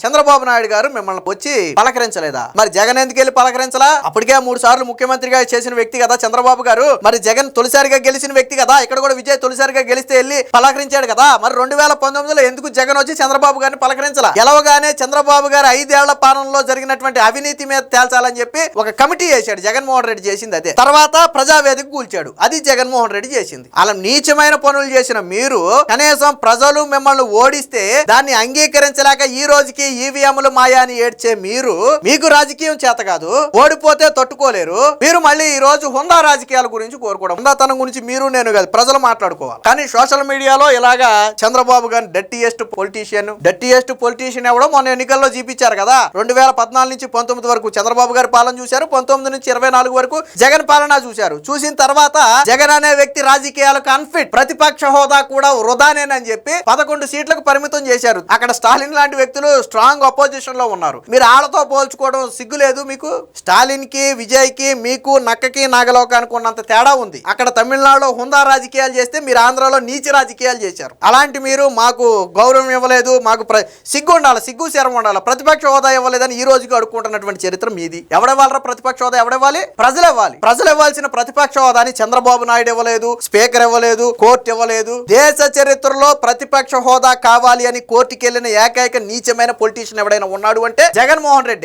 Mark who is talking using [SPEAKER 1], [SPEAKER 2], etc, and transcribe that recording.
[SPEAKER 1] చంద్రబాబు నాయుడు గారు మిమ్మల్ని వచ్చి పలకరించలేదా? మరి జగన్ ఎందుకు వెళ్ళి పలకరించలా? అప్పటికే 3 సార్లు ముఖ్యమంత్రిగా చేసిన వ్యక్తి కదా చంద్రబాబు గారు. మరి జగన్ తొలిసారిగా గెలిచిన వ్యక్తి కదా. ఇక్కడ కూడా విజయ్ తొలిసారిగా గెలిస్తే వెళ్ళి పలకరించాడు కదా. మరి 2019లో ఎందుకు జగన్ వచ్చి చంద్రబాబు గారిని పలకరించలా? గెలవగానే చంద్రబాబు గారు 5 ఏళ్ల పాలనలో జరిగినటువంటి అవినీతి మీద తేల్చాలని చెప్పి ఒక కమిటీ చేశాడు. జగన్మోహన్ రెడ్డి చేసింది అదే. తర్వాత ప్రజావేదిక కూల్చాడు. అది జగన్మోహన్ రెడ్డి చేసింది. అలా నీచమైన పనులు చేసిన మీరు కనీసం ప్రజలు మిమ్మల్ని ఓడిస్తే దాన్ని అంగీకరించలేక ఈ రోజుకి ఈవీఎంలు మాయా అని ఏడ్చే మీరు, మీకు రాజకీయం చేత కాదు, ఓడిపోతే తట్టుకోలేరు. మీరు మళ్ళీ ఈ రోజు హుందా రాజకీయాల గురించి కోరుకోవడం, హుందాతనం గురించి మీరు నేను కాదు ప్రజలు మాట్లాడుకోవాలి. కానీ సోషల్ మీడియాలో ఇలాగా చంద్రబాబు గారిని డట్టియెస్ట్ పొలిటీషియన్ ఎవడో మొన్న ఎన్నికల్లో చూపించారు కదా. 2014 నుంచి 19 వరకు చంద్రబాబు గారి పాలన చూశారు, 19 నుంచి 24 వరకు జగన్ పాలన చూశారు. చూసిన తర్వాత జగన్ అనే వ్యక్తి రాజకీయాలకు అన్ఫిట్, ప్రతిపక్ష హోదా కూడా వృధానేనని చెప్పి 11 సీట్లకు పరిమితం చేశారు. అక్కడ స్టాలిన్ లాంటి వ్యక్తులు స్ట్రాంగ్ అపోజిషన్ లో ఉన్నారు. మీరు ఆళ్లతో పోల్చుకోవడం సిగ్గు లేదు మీకు? స్టాలిన్ కి, విజయ్ కి, మీకు నక్కకి నాగలోకానికి ఉన్నంత తేడా ఉంది. అక్కడ తమిళనాడులో హుందా రాజకీయాలు చేస్తే మీరు ఆంధ్రాలో నీచ రాజకీయాలు చేశారు. అలాంటి మీరు మాకు గౌరవం ఇవ్వలేదు, మాకు సిగ్గు ఉండాలి, సిగ్గు శరం ఉండాలి, ప్రతిపక్ష హోదా ఇవ్వలేదని ఈ రోజుకి అడుక్కుంటున్నటువంటి చరిత్ర మీది. ఎవడివ్వాలరా ప్రతిపక్ష హోదా? ఎవడివ్వాలి? ప్రజలు ఇవ్వాలి. ప్రజలు ఇవ్వాల్సిన ప్రతిపక్ష హోదాని చంద్రబాబు నాయుడు ఇవ్వలేదు, స్పీకర్ ఇవ్వలేదు, కోర్టు ఇవ్వలేదు. దేశ చరిత్రలో ప్రతిపక్ష హోదా కావాలి అని కోర్టుకి వెళ్ళిన ఏకైక నీచమైన పొలిటీషియన్ ఎవడైనా ఉన్నాడు అంటే జగన్మోహన్ రెడ్డి.